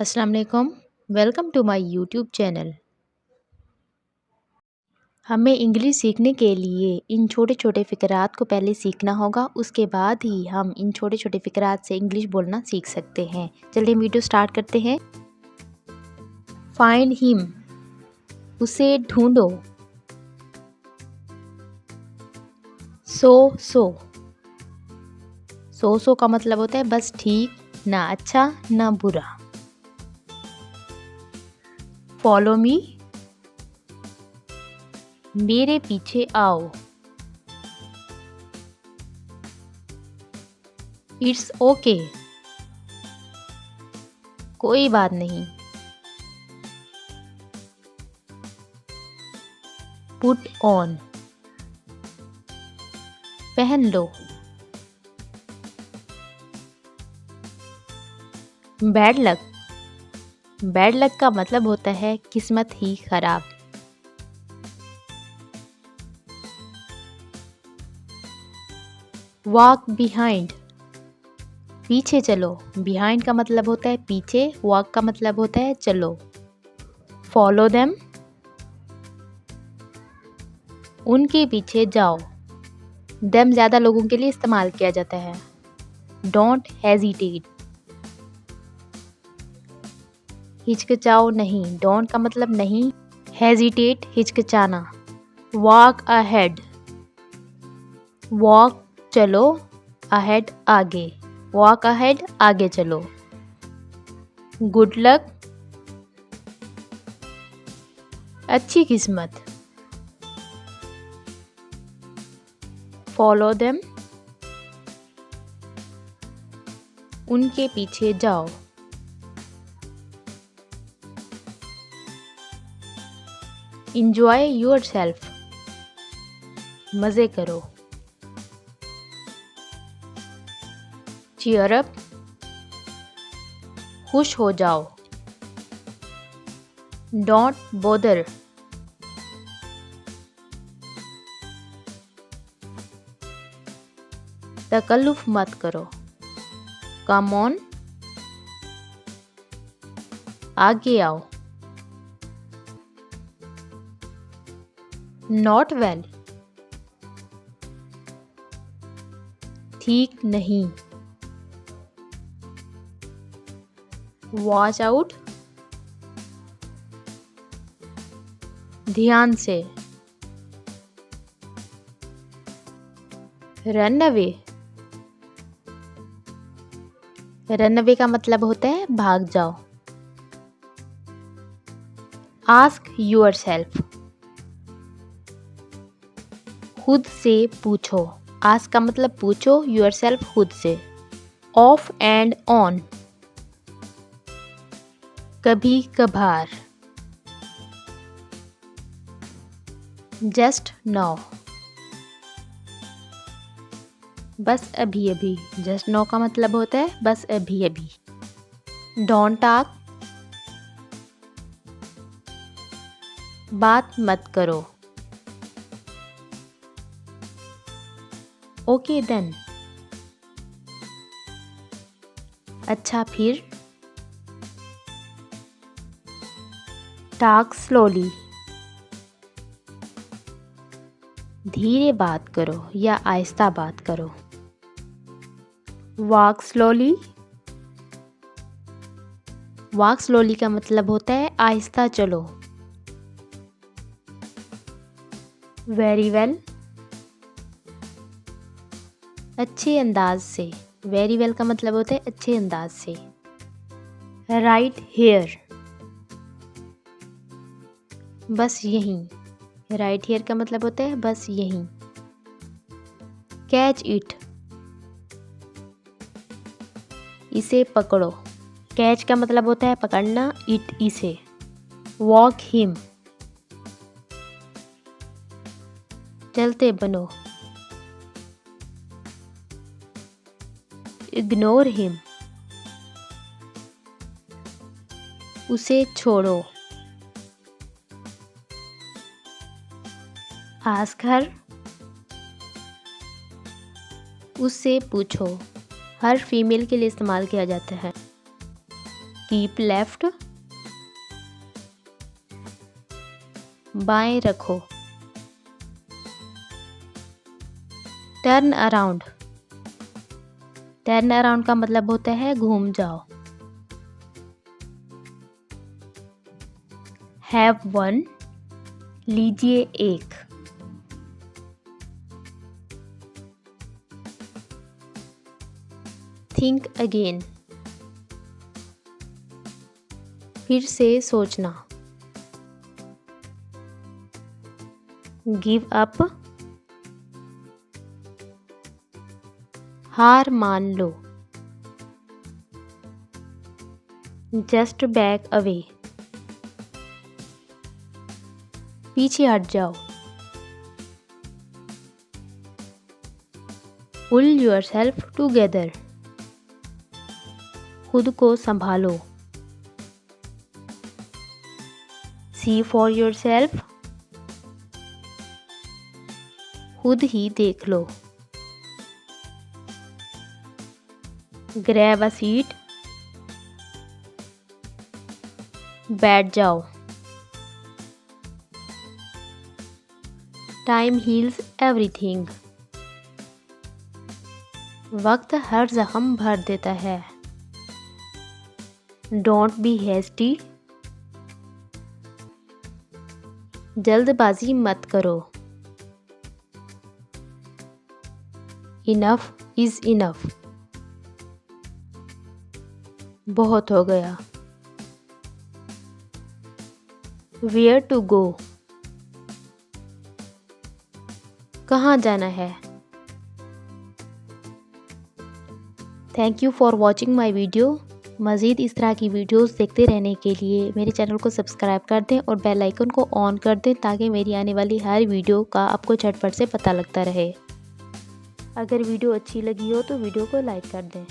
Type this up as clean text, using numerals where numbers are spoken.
अस्सलाम वालेकुम। Welcome to my YouTube channel. हमें इंग्लिश सीखने के लिए इन छोटे छोटे फ़िक़रात को पहले सीखना होगा, उसके बाद ही हम इन छोटे छोटे फ़िक़रात से इंग्लिश बोलना सीख सकते हैं। चलिए वीडियो स्टार्ट करते हैं। फाइंड हिम, उसे ढूंढो। सो सो का मतलब होता है बस ठीक, ना अच्छा ना बुरा। फॉलो मी, मेरे पीछे आओ। इट्स ओके, कोई बात नहीं। पुट ऑन, पहन लो। बैड लक, बैड लक का मतलब होता है किस्मत ही खराब। वॉक बिहाइंड, पीछे चलो। बिहाइंड का मतलब होता है पीछे, वॉक का मतलब होता है चलो। फॉलो देम, उनके पीछे जाओ। देम ज़्यादा लोगों के लिए इस्तेमाल किया जाता है। डोंट हेजिटेट, हिचकिचाओ नहीं। डोंट का मतलब नहीं, हेजिटेट हिचकिचाना। वॉक अहेड, वॉक चलो, अहेड आगे। वॉक अहेड आगे चलो। गुड लक, अच्छी किस्मत। फॉलो देम, उनके पीछे जाओ। इंजॉय योरसेल्फ, मज़े करो। चीयर अप, खुश हो जाओ। डोंट बॉदर, तकल्लुफ मत करो। कम ऑन, आगे आओ। नॉट वेल, ठीक नहीं। वॉच आउट, ध्यान से। रन अवे, रन अवे का मतलब होता है भाग जाओ। आस्क योरसेल्फ, खुद से पूछो। आस्क का मतलब पूछो, योरसेल्फ खुद से। ऑफ एंड ऑन, कभी कभार। जस्ट नाउ, बस अभी अभी। जस्ट नाउ का मतलब होता है बस अभी अभी। डोंट टॉक, बात मत करो। ओके देन, अच्छा फिर। टॉक स्लोली, धीरे बात करो या आहिस्ता बात करो। वॉक स्लोली, वॉक स्लोली का मतलब होता है आहिस्ता चलो। वेरी वेल, अच्छे अंदाज से। वेरी वेल का मतलब होता है अच्छे अंदाज से। राइट हेयर, बस यहीं। राइट हेयर का मतलब होता है बस यहीं। कैच इट, इसे पकड़ो। कैच का मतलब होता है पकड़ना, इट इसे। वॉक हिम, चलते बनो। इग्नोर हिम, उसे छोड़ो। आस्क हर, उससे पूछो। हर फीमेल के लिए इस्तेमाल किया जाता है। कीप लेफ्ट, बाएं रखो। टर्न अराउंड, टर्न अराउंड का मतलब होता है घूम जाओ। हैव वन, लीजिए एक। थिंक अगेन, फिर से सोचना। गिव अप, हार मान लो। जस्ट बैक अवे, पीछे हट जाओ। पुल योरसेल्फ टुगेदर, खुद को संभालो। सी फॉर योरसेल्फ, खुद ही देख लो। ग्रैब अ सीट, बैठ जाओ। टाइम हील्स एवरीथिंग, वक्त हर जख्म भर देता है। डोंट बी हेस्टी, जल्दबाजी मत करो। इनफ इज इनफ, बहुत हो गया। वेयर टू गो, कहाँ जाना है। Thank you for watching my video. मज़ीद इस तरह की वीडियोस देखते रहने के लिए मेरे चैनल को सब्सक्राइब कर दें और बेल आइकन को ऑन कर दें ताकि मेरी आने वाली हर वीडियो का आपको झटपट से पता लगता रहे। अगर वीडियो अच्छी लगी हो तो वीडियो को लाइक कर दें।